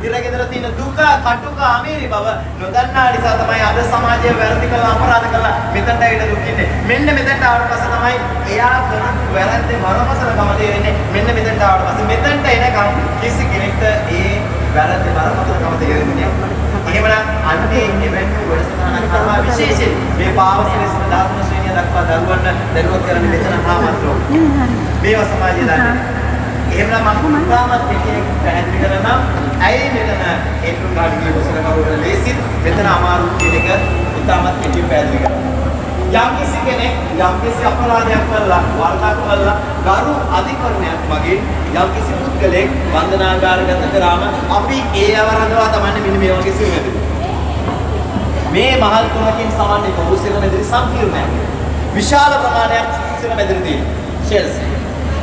ඉරගෙදර තියෙන දුක, කටුක, අමීරි බව නොදන්නා නිසා තමයි අද සමාජයේ වැරදි කළා අපරාධ කළා මෙතනට ඇවිල්ලා දුක් ඉන්නේ. මෙන්න මෙතනට ආවට පස්සේ තමයි එයා කරපු වැරද්දේ බරපතලකම තේරෙන්නේ. මෙන්න මෙතනට ආවට පස්සේ මෙතනට එනකම් කිසි කෙනෙක්ට ඒ වැරද්දේ බරපතලකම තේරෙන්නේ නැහැ. එහෙමනම් අන්නේ එවැනි වැඩසටහනක් කරනවා විශේෂයෙන් මේ පාවසිරේ සිට ධර්ම ශ්‍රේණිය දක්වා දරුවන්ට දැනුවත් කරන්නේ මෙතන හාමත්‍රෝ. මේවා සමාජයේ දාන්නේ. එහෙමනම් මම උදාමත් කෙටියෙන් පැහැදිලි කරනවා. ඇයි මෙතන ඒතුම් ගාඩියේ කොසල කවුරුද ලේසිත් මෙතන අමාරු කියන එක උදාමත් කෙටියෙන් පැහැදිලි කරනවා. යම් කිසි කෙනෙක් යම් කිසි අපරාධයක් කළා, වරදක් කළා, ගරු අධිකරණයක් වගේ යම් කිසි පුද්ගලෙක් වන්දනාගාරගත කරාම අපි ඒ අවරදවා තමයි මෙන්න මේ වගේ සිරුමෙදි. මේ මහල් තුනකින් සමන්විත වූ සිරුමෙදි සංකීර්ණයක්. විශාල ප්‍රමාණයක් සිරුමෙදි තියෙනවා. ෂෙල්ස්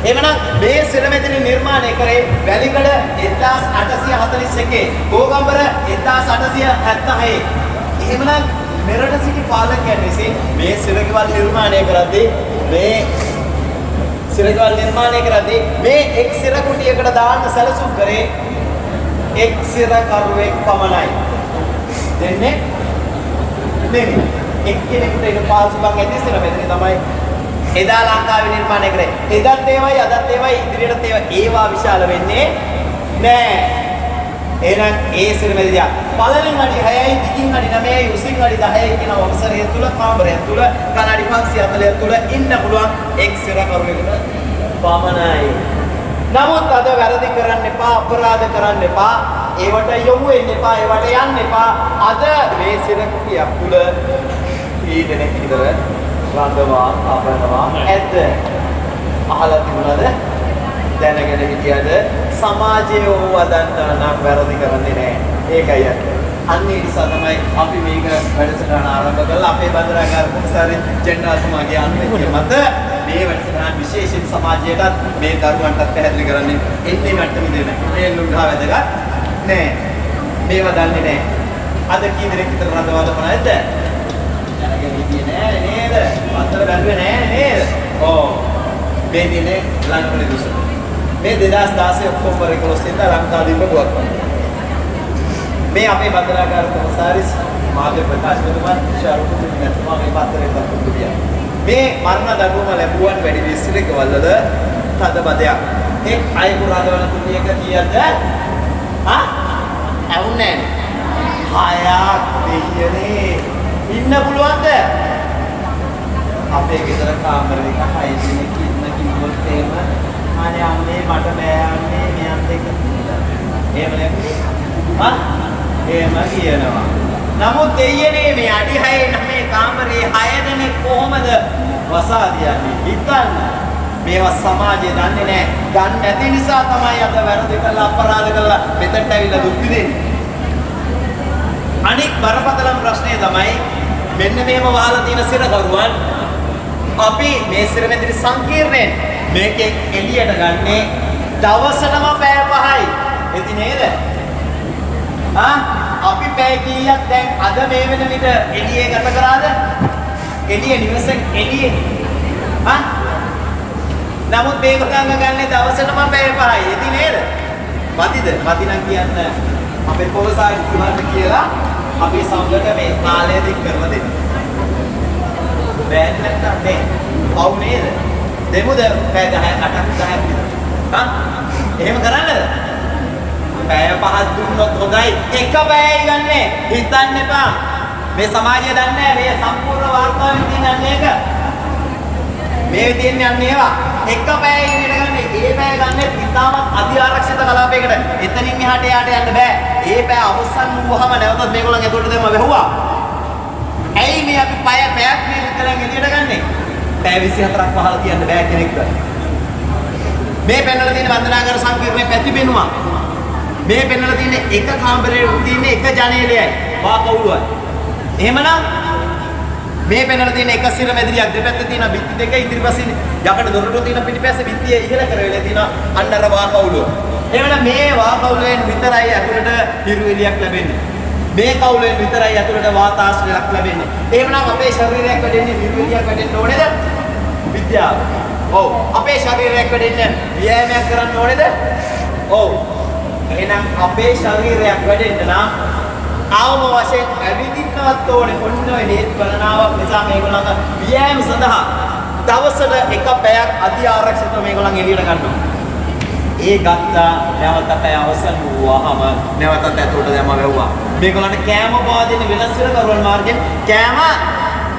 එවනම් මේ සිරමෙදිරි නිර්මාණය කරේ වැලිකඩ 1841 ගෝගම්බර 1876. එහෙමනම් මෙරට සිටි පාලකයන් විසින් මේ සිරකවල් නිර්මාණය කරද්දී මේ එක් සිරකුටියකට දාන්න සැලසුම් කරේ එක් සිරකරුවෙක් පමණයි. දෙන්නේ නෙමෙයි. එක්කෙනෙකුට ඒක පාසුකම් ඇති සිරමෙදිරි තමයි එදා ලංකාවේ නිර්මාණය කරේ. එදත් ඒවයි අදත් ඒවයි ඉදිරියටත් ඒවා විශාල වෙන්නේ නෑ. එහෙනම් ඒ සිරමෙදියා පළවෙනි අඩි 6යි දිගින් අඩි 9යි උසින් අඩි 10යි කියන වසරය තුල කාමරය තුල කණාඩි 540 තුල ඉන්න පුළුවන් එක් සිරකරුවෙකුට පමණයි. නමුත් අද වැරදි කරන්න එපා, අපරාධ කරන්න එපා, ඒවට යොමු වෙන්න එපා, ඒවට යන්න එපා. අද මේ සිරකුටියක් තුල ඊදෙනෙක් විතර රඳවා අපනවා ඇද්ද? අහලා තිබුණාද? දැනගෙන හිටියද? සමාජයේ වදන්න නම් වැරදි කරන්නේ නැහැ. ඒකයි අද. අන්න ඒ නිසා තමයි අපි මේක වැඩසටහන ආරම්භ කළා. අපේ බන්දරාගාර කොමසාරි ජෙනරාල්තුමාගේ අනුමැතිය මත මේ වැඩසටහන විශේෂයෙන් සමාජයටත් මේ දරුවන්ටත් පැහැදිලි කරන්නේ එන්නේ මට්ටමේ දෙන. මේ ලුණ්ඩා වැදගත් නෑ. මේවා දන්නේ නෑ. අද කී දෙනෙක් විතර රඳවාද නැද්ද? දැනගෙන හිටියේ නෑ නේද? පතර බැලුවේ නෑ නේද? ඔව්. මේ දිනේ ලංකාවේ දුස. මේ 2016 ඔක්තෝබර් 11 ඉඳලා ලංකාදීප ගුවක් වුණා. මේ අපේ බන්දරාගාර කොමසාරිස් මාධ්‍ය ප්‍රකාශකතුමා ශාරුකුතුමා නැතුමා මේ පත්තරේ දක්වපු ගියා. මේ මරණ දඬුවම ලැබුවන් වැඩි විශ්ලේෂක වලද තද බදයක්. එක් අයෙකු රඳවන තුනියක කීයද? ඇවුන්නේ නෑ. හයක් දෙයියනේ ඉන්න පුළුවන්ද? අපේ ගෙදර කාමරයක 6 දෙනෙක් ඉන්න කිව්වොත් එහෙම අනේ අම්මේ මට බෑ අම්මේ මෙයන් දෙක එහෙම නෙමෙයි. එහෙම කියනවා. නමුත් දෙයියනේ මේ අඩි 6 9 කාමරේ 6 දෙනෙක් කොහොමද වසාදියන්නේ? හිතන්න. මේවා සමාජයේ දන්නේ නැහැ. දන්නේ නැති නිසා තමයි අද වැරදි කළා අපරාධ කළා මෙතනට ඇවිල්ලා දුක් විඳින්නේ. අනික් බරපතලම ප්‍රශ්නය තමයි මෙන්න මේව වහලා තියෙන සිරකරුවන් අපි මේ සිරමෙදිරි සංකීර්ණයෙන් මේකෙන් එළියට ගන්නේ දවසටම පැය 5යි. එති නේද? අපි පැය කීයක් දැන් අද මේ වෙන විට එළියේ ගත කරාද? එළියේ නිවසෙන් එළියේ. නමුත් මේක ගන්න දවසටම පැය 5යි. එති නේද? මදිද? මදි නම් කියන්න අපේ පොළසාරි තුමාට කියලා අපි සමගට මේ කාලය දික් කරලා දෙන්න. බෑන් නැත්තම් නේ. පව් නේද? දෙමුද පැය 10ක් 8ක් 10ක් විතර. එහෙම කරන්නද? පැය 5ක් දුන්නොත් හොඳයි. එක පැයයි ගන්නෙ. හිතන්න එපා. මේ සමාජය දන්නේ මේ සම්පූර්ණ වාර්තාවෙන් තියෙන එක. මේ තියෙන්නේ අන්න ඒවා. එක පැයයි ඉගෙන ගන්න. ඒ පැය ගන්නෙ ඉතාමත් අධි ආරක්ෂිත කලාපයකට. එතනින් එහාට යාට යන්න බෑ. ඒ පැය අවසන් වුවහම නැවතත් මේගොල්ලන් එතකොට දෙම වැහුවා. ඇයි මේ අපි පැයක් මේ විතරක් එළියට ගන්නෙ? පැය 24ක් වහලා තියන්න බෑ කෙනෙක්ට. මේ පෙන්නලා තියෙන වන්දනාගාර සංකීර්ණයේ පැතිබෙනවා. මේ පෙන්නලා තියෙන එක කාමරයේ තියෙන එක ජනේලයයි වා කවුරුවයි. එහෙමනම් මේ පෙන්නලා තියෙන එක සිරමෙදිරියක් දෙපැත්තේ තියෙන බිත්ති දෙක ඉදිරිපසින් යකඩ දොරටුව තියෙන පිටිපස්සේ බිත්තිය ඉහළ කරවෙලා තියෙන අnder වා කවුරුව. එහෙමනම් මේ වා කවුලෙන් විතරයි ඇතුළට හිරු එළියක් ලැබෙන්නේ. මේ කවුලෙන් විතරයි ඇතුළට වාතාශ්‍රයක් ලැබෙන්නේ. එහෙමනම් අපේ ශරීරයක් වැඩෙන්නේ හිරු එළියක් වැඩෙන්න ඕනේද? විද්‍යාව. ඔව්. අපේ ශරීරයක් වැඩෙන්න ව්‍යායාමයක් කරන්න ඕනේද? ඔව්. එහෙනම් අපේ ශරීරයක් වැඩෙන්න නම් ආවම වශයෙන් ඇවිදින්නවත් ඕනේ. ඔන්න ඔය හේතු ගණනාවක් නිසා මේගොල්ලන්ගේ ව්‍යායාම සඳහා දවසට එක පැයක් අධි ආරක්ෂිතව මේගොල්ලන් එළියට ගන්නවා. ඒ ගත්තා නැවත පැය අවසන් වුවාම නැවතත් ඇතුළට දැම්ම වැව්වා. මේගොල්ලන්ට කෑම පවා දෙන්න වෙනස් වෙන කරුවල් මාර්ගෙන් කෑම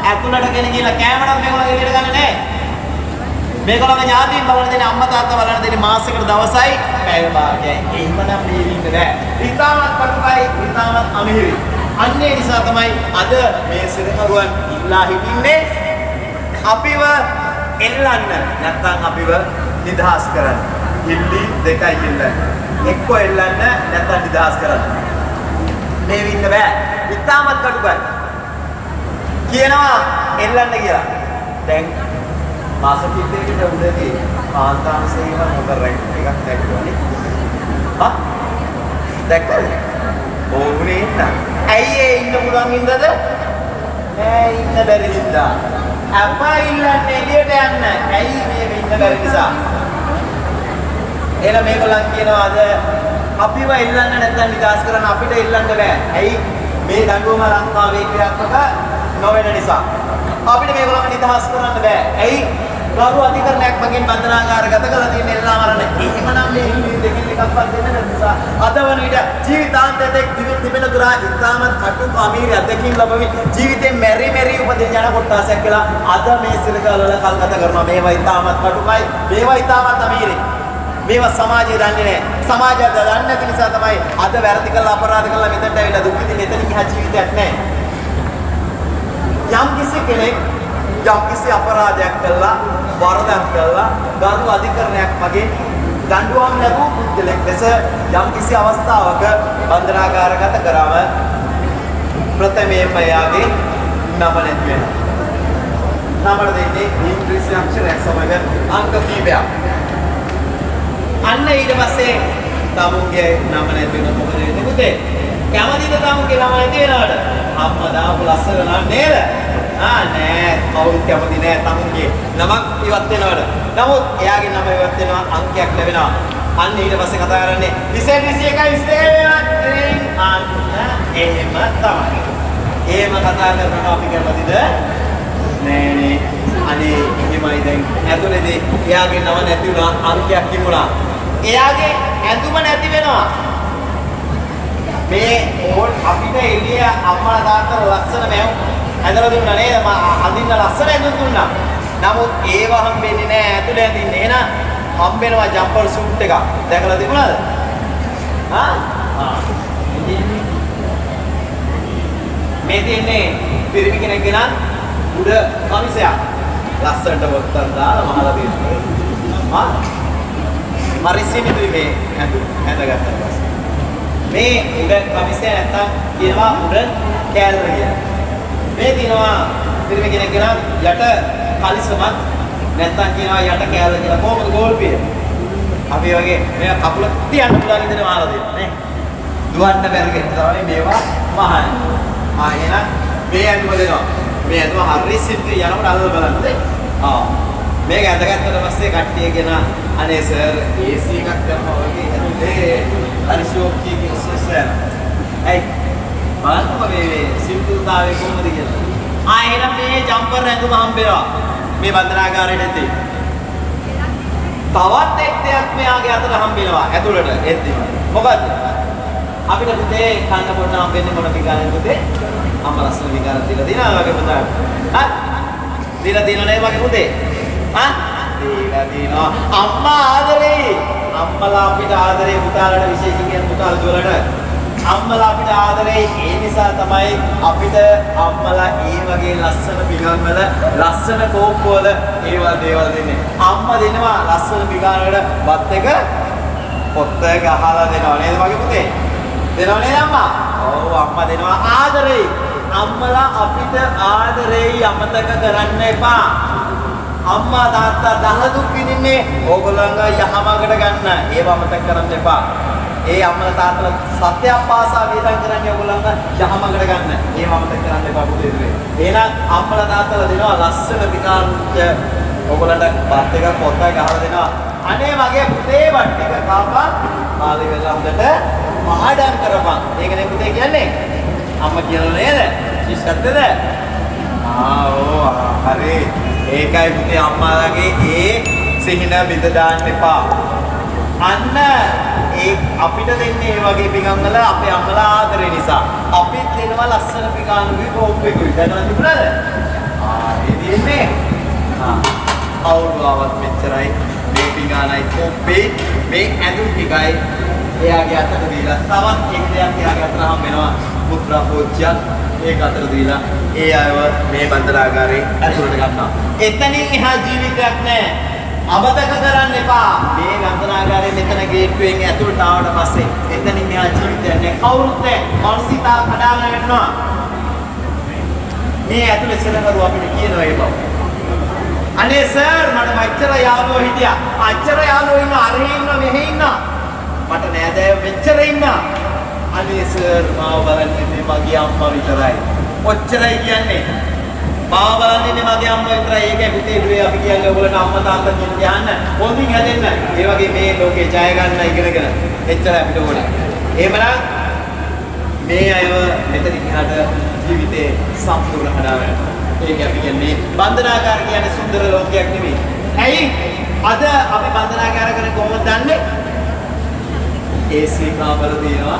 ඇතුළට ගෙන ගිහලා කෑම නම් මේගොල්ලන් එළියට ගන්න නැහැ. මේගොල්ලන්ගේ ඥාතීන් බලන දෙන්නේ අම්මා තාත්තා බලන දෙන්නේ මාසෙකට දවසයි පැය භාගයයි. එහෙමනම් මේ ඉන්න බෑ. ඊටමත් කටුකයි ඊටමත් අමිහිරි. අන්නේ නිසා තමයි අද මේ සිරකරුවන් ඉල්ලා හිටින්නේ අපිව එල්ලන්න නැත්නම් අපිව නිදහස් කරන්න. ඉල්ලි දෙකයි ඉල්ලන්න. එක්ක එල්ලන්න නැත්නම් නිදහස් කරන්න. මේ ඉන්න බෑ. ඊටමත් කටුකයි. කියනවා එල්ලන්න කියලා. දැන් මාස කිහිපයකට උඩදී කාන්තාන සේව මොකද එකක් දැක්කෝනේ. හා? දැක්කද? ඕනේ නෑ. ඇයි ඒ ඉන්න පුළුවන් ඉන්නද? නෑ ඉන්න බැරි හින්දා. අප්පා ඉල්ලන්නේ එළියට යන්න. ඇයි මේ ඉන්න බැරි නිසා? එහෙනම් මේගොල්ලන් කියනවා අද අපිව ඉල්ලන්න නැත්නම් නිදාස් කරන්න අපිට ඉල්ලන්න බෑ. ඇයි? මේ දඬුවම ලංකාවේ ක්‍රියාත්මක නොවන නිසා. අපිට මේගොල්ලන්ව නිදහස් කරන්න බෑ. ඇයි? ගරු අධිකරණයක් මගින් බන්ධනාගාරගත කරලා තියෙන එල්ලා මරණ. එහෙමනම් මේ හිමි දෙකෙන් එකක්වත් දෙන්න නැති නිසා අද වන විට ජීවිතාන්තයේ තිබෙන දුරා ඉතාමත් කටුක අමීරි අධ්‍යක්ෂින් ලැබෙමින් ජීවිතේ මෙරි උපදින ජන කොටසක් කියලා අද මේ සිරකවල කල්ගත කරනවා. මේවා ඉතාමත් කටුකයි. මේවා ඉතාමත් අමීරි. මේවා සමාජය දන්නේ නැහැ. සමාජය දන්නේ නැති නිසා තමයි අද වැරදි කළා අපරාධ කළා මෙතනට ඇවිල්ලා දුක් විඳින්න එතනින් එහා ජීවිතයක් නැහැ. යම් කිසි කෙනෙක් යම් කිසි අපරාධයක් කළා වරදක් කළා ගරු අධිකරණයක් මගින් දඬුවම් ලැබූ පුද්ගලෙක් ලෙස යම් කිසි අවස්ථාවක බන්ධනාගාරගත කරාම ප්‍රථමයෙන්ම එයාගේ නම නැති වෙනවා. නම දෙන්නේ ඉංග්‍රීසි අක්ෂරයක් සමග අංක කීපයක්. අන්න ඊට පස්සේ තමුන්ගේ නම නැති වෙන මොකද වෙන්නේ පුතේ? කැමතිද තමුන්ගේ නම නැති වෙනවට? අම්මා දාපු ලස්සන නම් නේද? නෑ කවුරුත් කැමති නෑ තමුන්ගේ නමක් ඉවත් වෙනවට. නමුත් එයාගේ නම ඉවත් වෙනවා අංකයක් ලැබෙනවා. අන්න ඊට පස්සේ කතා කරන්නේ 21 අන්න එහෙම තමයි. එහෙම කතා කරනවා අපි කැමතිද? නෑනේ. අනේ එහෙමයි දැන් ඇතුලේදී එයාගේ නම නැති වුණා අංකයක් තිබුණා. එයාගේ ඇඳුම නැති වෙනවා. මේ ඕල් අපිට එළිය අම්මලා තාත්තලා ලස්සන මැව් ඇඳලා දුන්නා නේද? අඳින්න ලස්සන ඇඳුම් දුන්නා. නමුත් ඒව හම්බෙන්නේ නැහැ ඇතුලේ අඳින්නේ. එහෙනම් හම්බෙනවා ජම්පර් සූට් එකක්. දැකලා තිබුණාද? මේ තියන්නේ පිරිමි කෙනෙක්ගේ නම් උඩ කමිසයක්. ලස්සනට වොත්තම් දාලා මහලා තියෙනවා. මරිසිමිතුයි මේ ඇඳගත්තා පස්සේ. මේ උඩ කමිසය නැත්තම් කියනවා උඩ කෑල්ල කියලා. මේ තියනවා පිරිමි කෙනෙක්ගේ නම් යට කලිසමක් නැත්තම් කියනවා යට කෑල්ල කියලා. කොහොමද ගෝල්පිය? අපි වගේ මේ කකුල තියන්න පුළුවන් ඉඳන මාලා දෙනවා නේ. දුවන්න බැරි කෙනෙක් තමයි මේවා මහන්නේ. එහෙනම් මේ ඇඳුම දෙනවා. මේ ඇඳුම හරි සිද්ධ යනකොට අල්ල බලන්න. මේක ඇඳගත්තට පස්සේ කට්ටිය කියන අනේ සර් AC එකක් දැම්මා වගේ ඇතුලේ හරි ෂෝක් එකකින් සුසන. ඇයි බලන්නකො මේ සිම්පල්තාවය කොහොමද කියලා. එහෙනම් මේ ජම්පර් ඇඳුම හම්බෙනවා. මේ බන්ධනාගාරයට එද්දී. තවත් එක් දෙයක් මෙයාගේ අතට හම්බෙනවා ඇතුළට එද්දී. මොකද්ද? අපිට පුතේ කන්න පොන්න හම්බෙන්නේ මොන විකාරෙන්ද පුතේ? අම්මා ලස්සන විකාරයක් දීලා දිනවා වගේ පුතා. දීලා දිනව නේ වගේ පුතේ. දීලා දිනවා. අම්මා ආදරේ. අම්මලා අපිට ආදරේ පුතාලට විශේෂ කියන පුතාලට වලට. අම්මලා අපිට ආදරේ ඒ නිසා තමයි අපිට අම්මලා ඒ වගේ ලස්සන පිඟන් වල ලස්සන කෝප්පවල ඒවල් දේවල් දෙන්නේ. අම්මා දෙනවා ලස්සන පිඟන් වල බත් එක පොත්ත ගහලා දෙනවා නේද මගේ පුතේ? දෙනව නේද අම්මා? ඔව් අම්මා දෙනවා ආදරේ. අම්මලා අපිට ආදරේ අමතක කරන්න එපා. අම්මා තාත්තා දහදුක් විඳින්නේ ඕගොල්ලන්ගේ යහමඟට ගන්න. ඒව අමතක කරන්න එපා. ඒ අම්මලා තාත්තලා සත්‍යයක් පාසා වේදන් කරන්නේ ඕගොල්ලන්ගේ යහමඟට ගන්න. ඒව අමතක කරන්න එපා පුතේ. එහෙනම් අම්මලා තාත්තලා දෙනවා ලස්සන විකාරුච්ච ඕගොල්ලන්ට බත් එක පොත්ත ගහලා දෙනවා. අනේ මගේ පුතේ වත් ටික කාපා කාලේ වෙලා හොඳට පාඩම් කරපන්. ඒකනේ පුතේ කියන්නේ. අම්මා කියනවා නේද? ශිෂ්‍යත්වද? හරි. ඒකයි පුතේ අම්මාලාගේ ඒ සිහින බිඳ දාන්න එපා. අන්න ඒ අපිට දෙන්නේ මේ වගේ පිඟන් වල අපේ අම්මලා ආදරේ නිසා. අපිත් දෙනවා ලස්සන පිඟානුගේ කෝප්පෙකුයි. දැනලා තිබුණාද? ඒ දෙන්නේ. අවුරුවාවත් මෙච්චරයි මේ පිඟානයි කෝප්පේ මේ ඇඳුම් ටිකයි එයාගේ අතට දීලා තවත් එක දෙයක් එයාගේ අතට හම් වෙනවා මුද්‍රා පෝච්චියක් ඒක අතට දීලා ඒ අයව මේ බන්දනාගාරේ ඇතුළට ගන්නවා. එතනින් එහා ජීවිතයක් නැහැ. අමතක කරන්න එපා. මේ බන්දනාගාරේ මෙතන ගේට්ටුවෙන් ඇතුළට ආවට පස්සේ එතනින් එහා ජීවිතයක් නැහැ. කවුරුත් නැහැ. මානසිකතා කඩාගෙන යනවා. මේ ඇතුළේ සෙනඟරු අපිට කියනවා ඒ බව. අනේ සර් මට මෙච්චර යාළුවෝ හිටියා. අච්චර යාළුවෝ ඉන්න අරහේ ඉන්න මෙහෙ ඉන්න. මට නෑදෑයෝ මෙච්චර ඉන්න. අනේ සර් මාව බලන්නේ මගේ අම්මා විතරයි. ඔච්චරයි කියන්නේ. මාව බලන්නේ මගේ අම්මා විතරයි. ඒකයි පුතේ දුවේ අපි කියන්නේ ඔයගොල්ලන්ට අම්මා තාත්තා කියන දේ අහන්න. හොඳින් හැදෙන්න. ඒ වගේ මේ ලෝකේ ජය ගන්න ඉගෙනගෙන. එච්චරයි අපිට ඕනේ. එහෙමනම් මේ අයව මෙතන ඉහට ජීවිතේ සම්පූර්ණ හදාගන්න. ඒක අපි කියන්නේ බන්ධනාගාර කියන්නේ සුන්දර ලෝකයක් නෙමෙයි. ඇයි? අද අපි බන්ධනාගාර කරේ කොහොමද දන්නේ? AC කාමර තියෙනවා,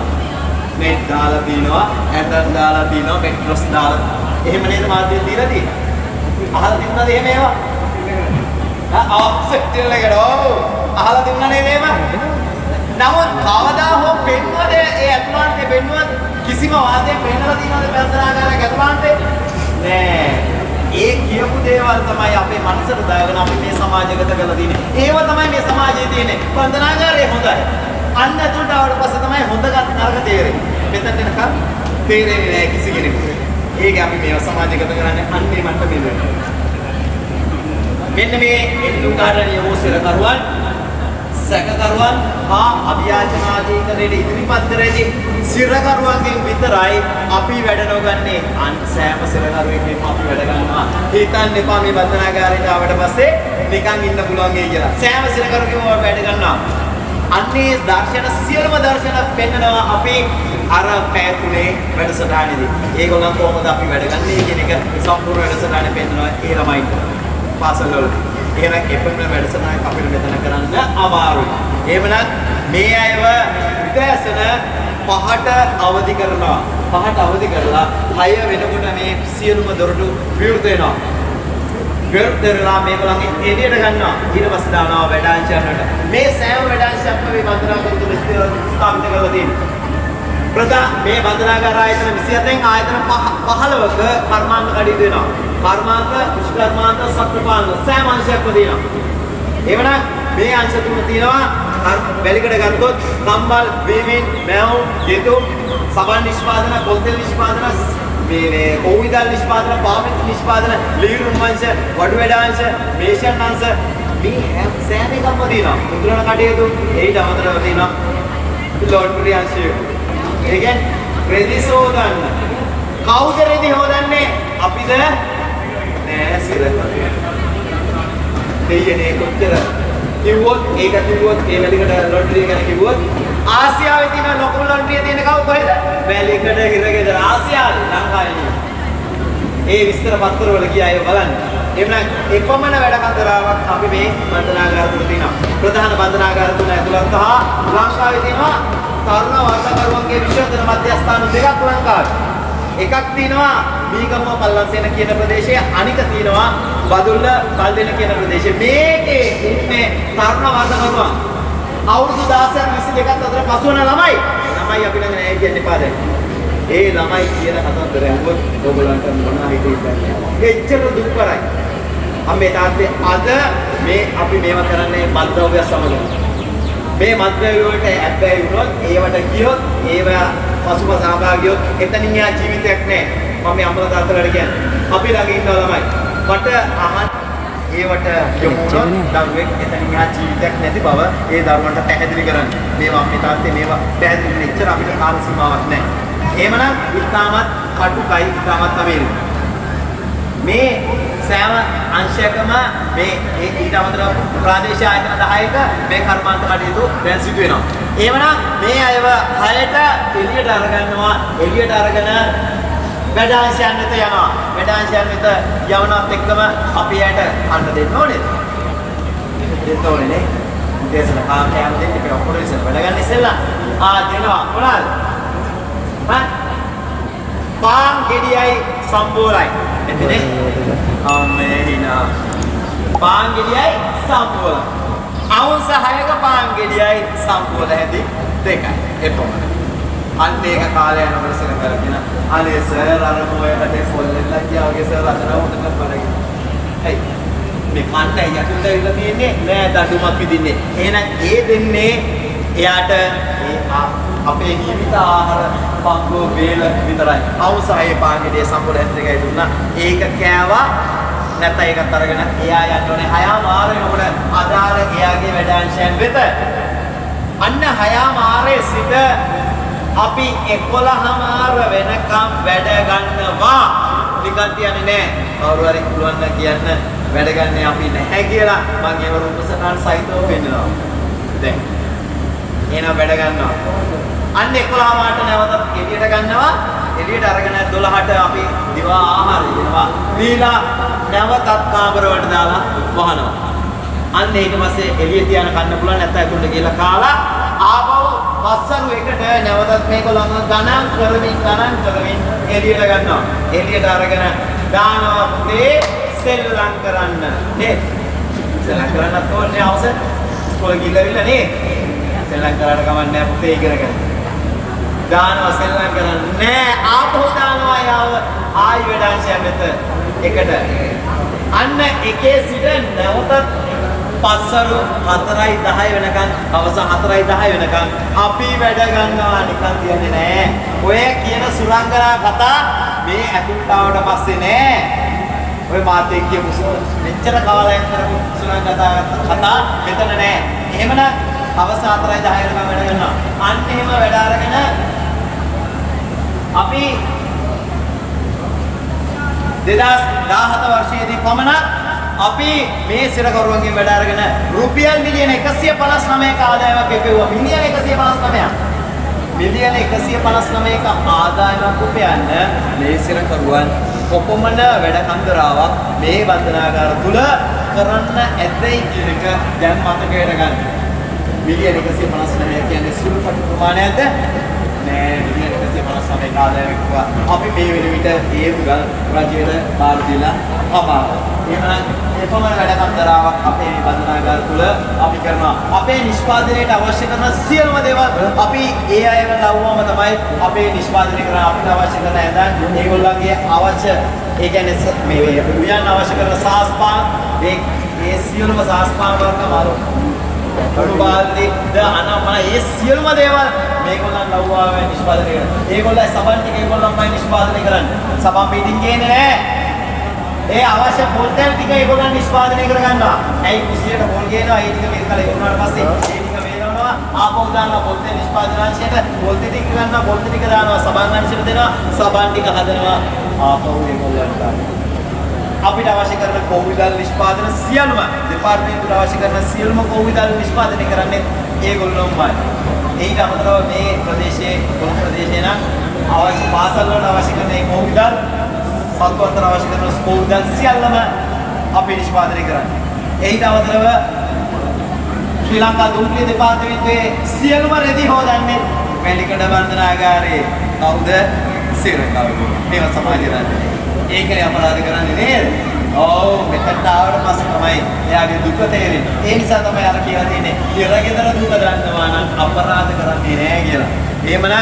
net දාලා තියෙනවා, ඇඳන් දාලා තියෙනවා, පෙට්‍රොස් දාලා. එහෙම නේද මාධ්‍ය දීලා තියෙන්නේ? අහලා තිබුණාද එහෙම ඒවා? ඔෆ්සෙට් එකකට අහලා තිබුණා නේද එහෙම? නමුත් කවදා හෝ පෙන්වද ඒ ඇතුළාන්තේ පෙන්වද කිසිම වාදයක් පෙන්නලා තියෙනවද බන්ධනාගාරයක් ඇතුළාන්තේ? නෑ. ඒ කියපු දේවල් තමයි අපේ මනසට දාගෙන අපි මේ සමාජගත කරලා තියෙන්නේ. ඒව තමයි මේ සමාජයේ තියෙන්නේ. බන්ධනාගාරය හොඳයි. අන්න ඇතුළට ආවට පස්සේ තමයි හොඳ නරක තේරෙන්නේ. මෙතන එනකම් තේරෙන්නේ නෑ කිසි කෙනෙකුට. ඒක අපි මේව සමාජගත කරන්නේ අන්නේ මට්ටමේ වෙනවා. මෙන්න මේ එන්නුකාරණිය වූ සිරකරුවන් සැකකරුවන් හා අභියාචනාධිකරණයට ඉදිරිපත් කරේදී සිරකරුවන්ගෙන් විතරයි අපි වැඩ නොගන්නේ. අන් සෑම සිරකරුවෙක්ගෙන් අපි වැඩ ගන්නවා. හිතන්න එපා මේ බන්ධනාගාරයට ආවට පස්සේ නිකන් ඉන්න පුළුවන් කියලා. සෑම සිරකරුවෙක්ම වැඩ ගන්නවා. අන්නේ දර්ශන සියලුම දර්ශන පෙන්නනවා අපි අර පැතුනේ වැඩසටහනේදී. ඒගොල්ලන් කොහොමද අපි වැඩ ගන්නේ කියන එක සම්පූර්ණ වැඩසටහනේ පෙන්නනවා ඒ ළමයින්ට. පාසල් වල. එහෙනම් එපමණ වැඩසටහනක් අපිට මෙතන කරන්න අමාරුයි. එහෙමනම් මේ අයව විදර්ශන 5ට අවදි කරනවා. 5ට අවදි කරලා 6 වෙනකොට මේ සියලුම දොරටු විවෘත වෙනවා. විවෘත වෙලා මේගොල්ලන්ගේ එළියට ගන්නවා. ඊට පස්සේ දානවා වැඩාංශයකට. මේ සෑම වැඩාංශයක්ම මේ බන්ධනාගාර තුල ස්ථාපිත කරලා තියෙනවා. මේ බන්ධනාගාර ආයතන 27න් ආයතන 15ක කර්මාන්ත කඩිදු වෙනවා. කර්මාන්ත, කුෂ්කර්මාන්ත, සත්‍රපාන්ත සෑම අංශයක්ම තියෙනවා. එවනම් මේ අංශ තුන තියෙනවා. වැලිකඩ ගත්තොත් කම්බල්, වීවින්, මැවුම්, යෙදුම්, සබන් නිෂ්පාදන, පොල්තෙල් නිෂ්පාදන, මේ කෝවිදල් නිෂ්පාදන, පාපිත නිෂ්පාදන, ලීරුම් අංශ, වඩු වැඩාංශ, මේෂන් අංශ මේ සෑම එකක්ම තියෙනවා. මුද්‍රණ කටයුතු ඒට අමතරව තියෙනවා. ලොන්ඩ්‍රි අංශය. ඒ කියන්නේ රෙදි සෝදන්න. කවුද රෙදි හොදන්නේ? අපිද? නෑ සිරකරුවා. දෙයනේ කොච්චර කිව්වොත් ඒක කිව්වොත් ඒ වැලිකඩ ලොන්ඩ්‍රි ගැන කිව්වොත් ආසියාවේ තියෙන ලොකුම ලොන්ඩ්රිය තියෙන කව කොහෙද? වැලිකඩ හිරගෙදර ආසියාවේ ලංකාවේ. ඒ විස්තර පත්‍ර වල ගියා ඒක බලන්න. එhmenan එපමණ වැඩ කතරාවක් අපි මේ බන්ධනාගාර තුල තියෙනවා. ප්‍රධාන බන්ධනාගාර තුන ඇතුළත් හා ලංකාවේ තියෙනවා තරුණ වර්තකරුවන්ගේ විශේෂ මධ්‍යස්ථාන දෙකක් ලංකාවේ. එකක් තියෙනවා මීගමුව පල්ලන්සේන කියන ප්‍රදේශයේ, අනික තියෙනවා බදුල්ල කල්දෙන කියන ප්‍රදේශයේ. මේකේ ඉන්නේ තරුණ වර්තකරුවන් අවුරුදු 16ක් 22ක් අතර පසු වෙන ළමයි. ළමයි අපි ළඟ නැහැ කියන්න එපා දැන්. ඒ ළමයි කියන කතන්දර ඇහුවොත් ඔයගොල්ලන්ට මොනවා හිතෙන්නේ? එච්චර දුක්කරයි. අම්මේ තාත්තේ අද මේ අපි මේවා කරන්නේ මත්ද්‍රව්‍ය සමග. මේ මත්ද්‍රව්‍ය වලට ඇබ්බැහි වුණොත් ඒවට ගියොත් ඒවා පසුපස සහභාගියොත් එතනින් යා ජීවිතයක් නැහැ. මම මේ අම්මලා තාත්තලාට කියන්නේ අපි ළඟ ඉන්න ළමයි මට අහන්න ඒවට යොමු වුණොත් දරුවෙක් එතනින් යා ජීවිතයක් නැති බව ඒ දරුවන්ට පැහැදිලි කරන්න. මේවා අම්මේ තාත්තේ මේවා පැහැදිලි කරන්න ඉච්චර අපිට කාල සීමාවක් නැහැ. එහෙමනම් ඉතාමත් කටුකයි ඉතාමත් අමේරු. මේ සෑම අංශයකම මේ ඊට අමතරව ප්‍රාදේශීය ආයතන 10ක මේ කර්මාන්ත කටයුතු දැන් සිදු වෙනවා. එහෙමනම් මේ අයව 6ට එළියට අරගන්නවා. එළියට අරගෙන වැඩාංශයන් වෙත යනවා. වැඩාංශයන් වෙත යවනත් එක්කම අපි යට අන්න දෙන්න ඕනේ. දෙන්න ඕනේ නේ. දේශන කාමයන් දෙන්න ඒක ඔක්කොම ඉස්සෙල්ලා වැඩ ගන්න ඉස්සෙල්ලා දෙනවා මොනවාද? පාන් ගෙඩියයි සම්බෝලයි. එතනේ අම්මේ හිනා. පාන් ගෙඩියයි සම්බෝලයි. අවුන් 6ක පාන් ගෙඩියයි සම්බෝල හැදි දෙකයි. එපමණයි. අන්න ඒක කාලය යනකොට සෙල කරගෙන අනේ සර් අර මොයකට පොල්ලෙල්ලා කියාගේ සර් අතන හොඳට බලන්න. හයි මේ කන්න යටින්ද ඉල්ල තියෙන්නේ නෑ දඩුමක් විදින්නේ. එහෙනම් ඒ දෙන්නේ එයාට අපේ ජීවිත ආහාර පංගෝ වේල විතරයි. අවසායේ පාගෙඩිය සම්පූර්ණ එකයි දුන්නා. ඒක කෑවා නැත්නම් ඒකත් අරගෙන එයා යන්න ඕනේ 6 මාරේකට අදාළ එයාගේ වැඩාංශයන් වෙත. අන්න 6 මාරේ සිට අපි 11 වෙනකම් වැඩ ගන්නවා. නිකන් තියන්නේ නෑ. කවුරු හරි පුළුවන් නම් කියන්න වැඩ ගන්න අපි නැහැ කියලා මම ඒව රූපසටහන් සහිතව පෙන්නනවා. දැන් එහෙනම් වැඩ ගන්නවා. අන්න 11 මාට නැවතත් එළියට ගන්නවා. එළියට අරගෙන 12ට අපි දිවා ආහාර දෙනවා. දීලා නැවතත් කාමර වලට දාලා වහනවා. අන්න ඊට පස්සේ එළිය තියාන කන්න පුළුවන් නැත්නම් ඒකට ගිහලා කාලා ආපහු පස්සරු එකට නැවතත් මේගොල්ලන් ගණන් කරමින් එළියට ගන්නවා. එළියට අරගෙන දානවා පුතේ සෙල්ලම් කරන්න. නේද? සෙල්ලම් කරන්නත් ඕනේ අවසන්. ඉස්කෝලේ ගිහලා නේ. සෙල්ලම් කරාට කමක් නැහැ පුතේ ඉගෙන ගන්න. දානවා සෙල්ලම් කරන්නේ ආපහු දානවා යාව ආයි වැඩාංශයන් වෙත එකට. අන්න එකේ සිට නැවතත් පස්සරු 4:10 වෙනකන් අවසන් 4:10 වෙනකන් අපි වැඩ ගන්නවා නිකන් තියන්නේ නැහැ. ඔය කියන සුරංගනා කතා මේ ඇතුළට පස්සේ නෑ. ඔය මාත් එක්ක කියපු මෙච්චර කාලයක් කරපු සුරංගනා කතා මෙතන නෑ. එහෙමනම් අවසන් 4:10 වෙනකන් වැඩ ගන්නවා. අන්න එහෙම වැඩ අරගෙන අපි 2017 වර්ෂයේදී පමණ අපි මේ සිරකරුවන්ගෙන් වැඩ අරගෙන රුපියල් මිලියන 159ක ආදායමක් ගෙවුවා. මිලියන 159ක්. මිලියන 159ක ආදායමක් උපයන්න මේ සිරකරුවන් කොපමණ වැඩ කන්දරාවක් මේ වන්දනාගාර තුල කරන්න ඇතයි කියන එක දැන් මතකයට ගන්න. මිලියන 159 කියන්නේ සුළු ප්‍රමාණයක්ද? නෑ මිලියන 159ක ආදායමක් අපි මේ වෙන විට ඒ මුගල් රජයට බාර දීලා අමාරුයි. එහෙනම් එපමණ වැඩ කන්දරාවක් අපේ මේ බන්ධනාගාර තුල අපි කරනවා. අපේ නිෂ්පාදනයට අවශ්‍ය කරන සියලුම දේවල් අපි ඒ අයව ලව්වම තමයි අපේ නිෂ්පාදනය කරන අපිට අවශ්‍ය කරන ඇඳන් ඒගොල්ලන්ගේ අවශ්‍ය ඒ කියන්නේ මේ උයන් අවශ්‍ය කරන සාස්පාන් ඒ සියලුම සාස්පාන් වර්ග මාරු අනුබාල්දි අනමන ඒ සියලුම දේවල් මේගොල්ලන් ලව්වාවේ නිෂ්පාදනය කරනවා. ඒගොල්ලන් සබන් ටික ඒගොල්ලන්මයි නිෂ්පාදනය කරන්නේ. සබන් මීටින් ගේන්නේ නැහැ. ඒ අවශ්‍ය පොල් තෙල් ටික ඒගොල්ලන් නිෂ්පාදනය කර ගන්නවා. ඇයි කුස්සියට පොල් ගේනවා ඒ ටික මේක කල ඉවරනාට පස්සේ ඒ ටික වේලනවා ආපහු දානවා පොල් තෙල් නිෂ්පාදනාංශයට පොල් ටික ගන්නවා පොල් ටික දානවා සබන් අංශයට දෙනවා සබන් ටික හදනවා ආපහු ඒගොල්ලන්ට දානවා. අපිට අවශ්‍ය කරන කෝවිදල් නිෂ්පාදන සියලුම දෙපාර්තමේන්තුවට අවශ්‍ය කරන සියලුම කෝවිදල් නිෂ්පාදනය කරන්නේ ඒගොල්ලෝමයි. ඊට අමතරව මේ ප්‍රදේශයේ කොළඹ ප්‍රදේශයේ නම් අවශ්‍ය පාසල් වලට අවශ්‍ය කරන මේ කෝවිදල් සත්ව අතර අවශ්‍ය කරන කෝවිදල් සියල්ලම අපි නිෂ්පාදනය කරන්නේ. ඊට අමතරව ශ්‍රී ලංකා දුම්රිය දෙපාර්තමේන්තුවේ සියලුම රෙදි හොදන්නේ වැලිකඩ බන්ධනාගාරයේ කවුද? සිරකරුවෝ. මේව සමාජය දන්නේ. ඒකනේ අපරාධ කරන්නේ නේද? ඔව් මෙතනට ආවට පස්සේ තමයි එයාගේ දුක තේරෙන්නේ. ඒ නිසා තමයි අර කියලා තියෙන්නේ ඉරගෙදර දුක දන්නවා නම් අපරාධ කරන්නේ නෑ කියලා. එහෙමනම්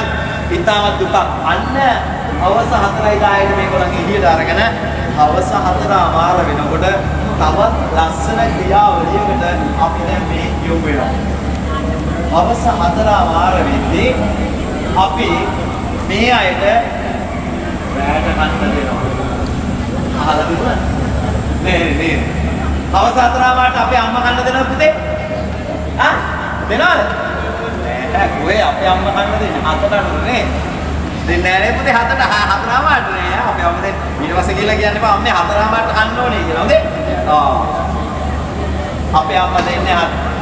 ඊටමත් දුක අන්න අවස 4:10ට මේගොල්ලන් එළියට අරගෙන අවස 4:00 වෙනකොට තවත් ලස්සන ක්‍රියාවලියකට අපි දැන් මේ යොමු වෙනවා. අවස 4:00 වෙද්දී අපි මේ අයට රැට කන්න දෙනවා. අහලා දුන්නා නේ අවස 4:00ට අපේ අම්මා කන්න දෙනවද පුතේ? දෙනවද? නෑ කොහේ අපේ අම්මා කන්න දෙන්නේ අතට නේ. දෙන්නේ නැහැ පුතේ හතරමාට නේ. අපි අම්මේ ඊට පස්සේ කියලා කියන්න එපා අම්මේ හතරමාට කන්න ඕනේ කියලා. හොඳේ? අපේ අම්මා දෙන්නේ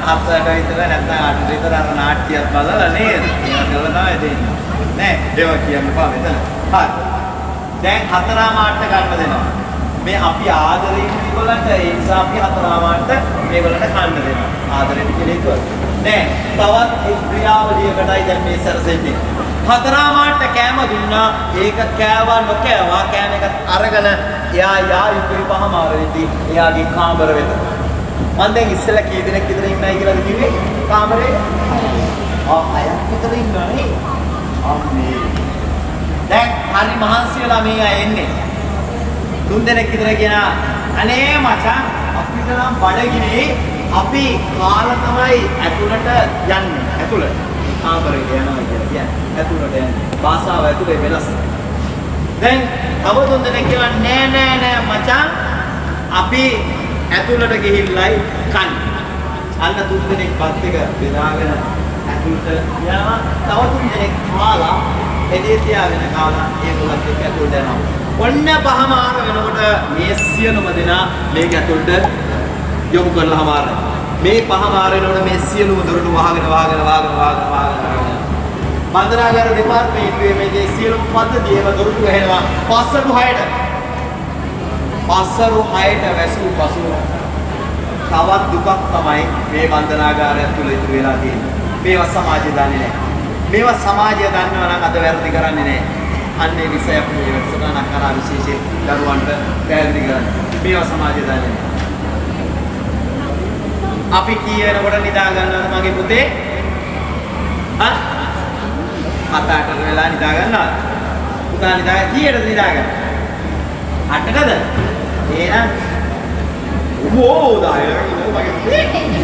හතරට විතර නැත්නම් අටට විතර අර නාට්‍යයක් බලලා නේද? ඒක කරලා තමයි දෙන්නේ. නෑ ඒවා කියන්න එපා මෙතන. හරි. දැන් හතරමාට ගන්න දෙනවා. මේ අපි ආදරයෙන් මේගොල්ලන්ට ඒ නිසා අපි හතරමාට මේගොල්ලන්ට කන්න දෙනවා. ආදරයෙන් කියලා ඉතුරු. නෑ තවත් එක් ක්‍රියාවලියකටයි දැන් මේ සැරසෙන්නේ. හතරමාට කෑම දුන්නා ඒක කෑවා නොකෑවා කෑම එක අරගෙන එයා යා යුතුයි පහමාර වෙද්දී එයාගේ කාමර වෙත. මම දැන් ඉස්සෙල්ලා කී දෙනෙක් විතර ඉන්නයි කියලාද කිව්වේ? කාමරේ අයක් විතර ඉන්නනේ. අම්මේ. දැන් හරි මහන්සි වෙලා මේ අය එන්නේ. 3 දෙනෙක් විතර කියනවා අනේ මචං අපිට නම් බඩගිනේ අපි කාලා තමයි ඇතුළට යන්නේ. ඇතුළට. කාමරේ යනවා කියලා කියන්නේ. ඇතුළට යන්නේ. භාෂාව ඇතුලේ වෙනස්. දැන් තව 3 දෙනෙක් කියනවා නෑ මචං අපි ඇතුළට ගිහිල්ලයි කන්නේ. අන්න 3 දෙනෙක් පත් එක බෙදාගෙන ඇතුළට යනවා. තව 3 දෙනෙක් කාලා එදී තියාගෙන කාලා ඒගොල්ලත් එක්ක ඇතුළට යනවා. ඔන්න පහමාර වෙනකොට මේ සියලුම දෙනා මේක ඇතුළට යොමු කරලා හමාර. මේ පහමාර වෙනකොට මේ සියලුම දොරටු වහගෙන බන්ධනාගාර දෙපාර්තමේන්තුවේ මේ සියලුම පද්ධතිය ඒව දොරටු වහනවා. පස්සරු 6ට. පස්සරු 6ට වැසූ පසු තවත් දුකක් තමයි මේ බන්ධනාගාරය තුළ ඉතුරු වෙලා තියෙන්නේ. මේවා සමාජය දන්නේ නැහැ. මේවා සමාජය දන්නවා නම් අද වැරදි කරන්නේ නැහැ. අන්නේ විෂය අපි මේ වැඩසටහනක් කරා විශේෂයෙන් දරුවන්ට පැහැදිලි කරන්න. මේවා සමාජය දන්නේ නැහැ. අපි කියනකොට නිදා ගන්නවද මගේ පුතේ? හා? 7-8 වෙලා නිදා ගන්නවද? පුතා නිදා කීයටද නිදා ගන්නේ? 8ටද? එහෙනම් ඕ දායක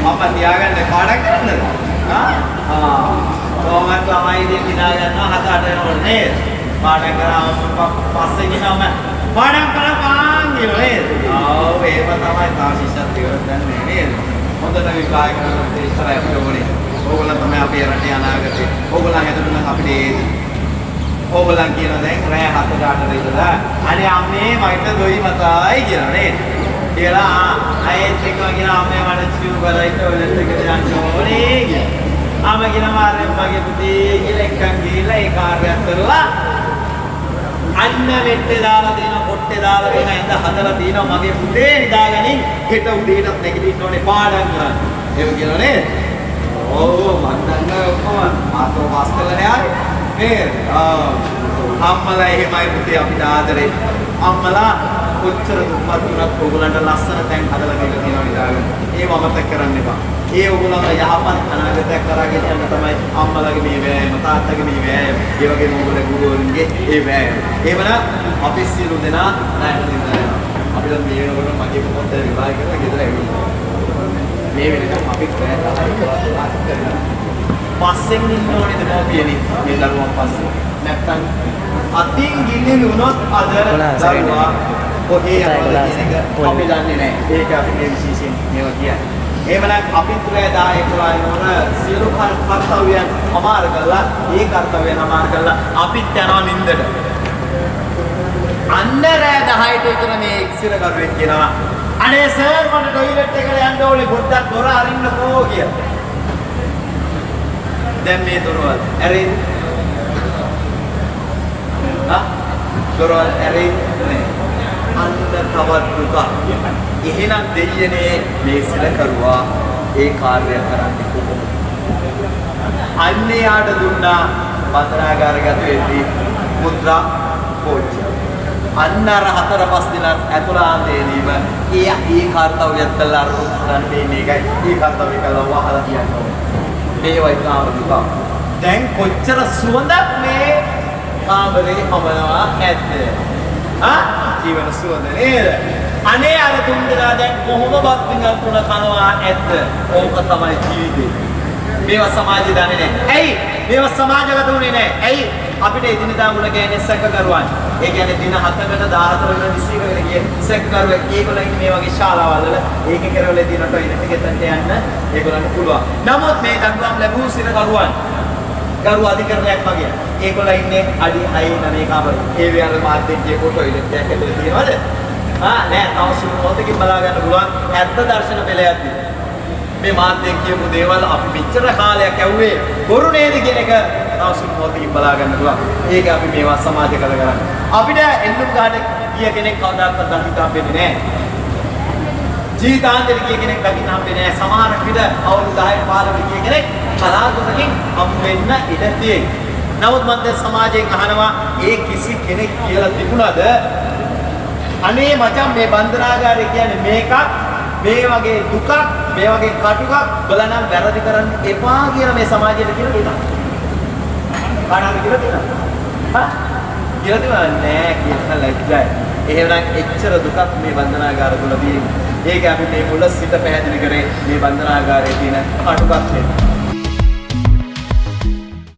අප්පා තියාගන්න පාඩම් කරන්නද? කොහොමද ළමයි දෙන්න නිදා ගන්නවා 7-8 වෙනකොට නේද? පාඩම් කරාම පස්සේ ගිනම පාඩම් කරපන් කියලා නේද? ආව් ඒව තමයි තා ශිෂ්‍යත් ඉවරක් දන්නේ නේද? හොඳට විභාග කරනකොට ඉස්සරහ අපිට ඕනේ. ඕගොල්ලෝ තමයි අපේ රටේ අනාගතේ. ඕගොල්ලන් හැදුණා අපිට ඕගොල්ලන් කියන දැන් රෑ 7-8 ඉඳලා අනේ අම්මේ මට දොයි මතයි කියලා නේද? කියලා අයෙත් එක්කම කියන අම්මේ මට චිව් බලයි ටොයිලට් එකට යන්න ඕනේ කියලා. ආම කියන මාරේ මගේ පුතේ කියලා එක්කන් ගිහලා ඒ කාර්යයක් කරලා අන්න මෙට්ටේ දාලා දෙන කොට්ටේ දාලා දෙන ඇඳ හදලා දිනවා මගේ පුතේ නිදාගනින් හෙට උදේටත් නැගිටින්න ඕනේ පාඩම් කරන්න. එහෙම කියනවා නේද? ඔව් මම දන්නවා ඔක්කොම මාතෝ පාස් කරලා යාවේ. නේද? අම්මලා එහෙමයි පුතේ අපිට ආදරේ. අම්මලා කොච්චර දුප්පත් වුණත් ඕගොල්ලන්ට ලස්සන තැන් හදලා දෙන්න තියෙනවා නිදාගන්න. ඒව අමතක කරන්න එපා. ඒ ඕගොල්ලන්ට යහපත් අනාගතයක් කරගෙන යන්න තමයි අම්මලාගේ මේ වෑයම, තාත්තගේ මේ වෑයම, ඒ වගේම ඕගොල්ලෝ ගුරුවරුන්ගේ ඒ වෑයම. එහෙමනම් අපි සියලු දෙනා නැහැට දෙන්නා. අපි දැන් මේ වෙනකොට මගේ පොත විභාග කරලා ගෙදර ඇවිල්ලා. මේ වෙනකම් අපි වැය තමයි කරලා පස්සෙන් ඉන්න ඕනේ දෙමෝපියනි මේ දරුවන් පස්සේ. නැත්තම් අතින් ගිලිලු වුණොත් අද දරුවා කොහේ යනවද කියන එක අපි දන්නේ නැහැ. ඒක අපි මේ විශේෂයෙන් මේවා කියන්නේ. එහෙමනම් අපිත් රෑ 10 11 වර සියලු කර්තව්‍යයන් අමාර කළා. ඒ කර්තව්‍යයන් අමාර කළා අපිත් යනවා නින්දට. අන්න රෑ 10ට විතර මේ එක්සිර කරුවෙක් කියනවා අනේ සර් මට ටොයිලට් එකට යන්න ඕනේ පොඩ්ඩක් දොර අරින්නකෝ කියලා. දැන් මේ දොරවල් ඇරෙන්නේ දොරවල් ඇරෙන්නේ අන්න තවත් දුක. එහෙනම් දෙයියනේ මේ සිල කරුවා ඒ කාර්යය කරන්නේ කොහොමද? අන්නේ ආට දුන්නා බන්ධනාගාරගත වෙද්දී මුද්‍රා කෝච්චිය. අන්න අර 4-5 දිනක් ඇතුළාන්තයේදීම ඒ කාර්යයත් කළා අර උත්තරන් දෙන්නේ ඒකයි. ඒ කාර්යය කළා වහලා තියනවා. මේවයි කාමර දුක. දැන් කොච්චර සුවඳක් මේ කාමරේ හමනවා ඇද්ද? ජීවන සුවඳ නේද? අනේ අර තුන් දෙනා දැන් කොහොම බත් පිඟන් තුන කනවා ඇද්ද? ඕක තමයි ජීවිතේ. මේවා සමාජය දන්නේ නැහැ. ඇයි? මේවා සමාජගත වුණේ නැහැ. ඇයි? අපිට එදිනදා මුල ගෑනේ සැකකරුවන්. ඒ කියන්නේ දින 7කට 14 වෙන 21 ගිය සැකකරුවෙක් ඒගොල්ලෝ ඉන්නේ මේ වගේ ශාලාවල් වල ඒක කරවල දින ටොයිලට් එකකට යන්න ඒගොල්ලන්ට පුළුවන්. නමුත් මේ දඬුවම් ලැබූ සිරකරුවන් ගරු අධිකරණයක් වගේ. ඒගොල්ලෝ ඉන්නේ අඩි 6 කාමරේ. ඒ වේල මාධ්‍යයේ ෆොටෝයිලට් එකක් ඇතුලේ තියෙනවද? නෑ තව සුළු මොහොතකින් බලා ගන්න පුළුවන් ඇත්ත දර්ශන පෙළයක්දී. මේ මාධ්‍යයෙන් කියපු දේවල් අපි මෙච්චර කාලයක් ඇහුවේ බොරු නේද කියන එක තව සුළු මොහොතකින් බලා ගන්න පුළුවන්. ඒක අපි මේවා සමාජගත කරගන්න. අපිට එන්නුම් ගන්න කිය කෙනෙක් කවදාවත් දකින්න හම්බෙන්නේ නෑ. ජීවිතාන්තෙට කිය කෙනෙක් දකින්න හම්බෙන්නේ නෑ. සමහර විට අවුරුදු 10 15 කිය කෙනෙක් කලාතුරකින් හම් වෙන්න ඉඩ තියෙයි. නමුත් මම දැන් සමාජයෙන් අහනවා ඒ කිසි කෙනෙක් කියලා තිබුණාද අනේ මචං මේ බන්ධනාගාරය කියන්නේ මේකක් මේ වගේ දුකක් මේ වගේ කටුකක් බලනම් වැරදි කරන්න එපා කියලා මේ සමාජයට කියලා දෙනවා. කාටද කියලා දෙනවා? කියලා දෙනවා නෑ කියන ලැජ්ජයි. එහෙනම් එච්චර දුකක් මේ බන්ධනාගාර තුල තියෙන්නේ. ඒක අපි මේ මුල සිට පැහැදිලි කරේ මේ බන්ධනාගාරයේ තියෙන කටුකක් නේ.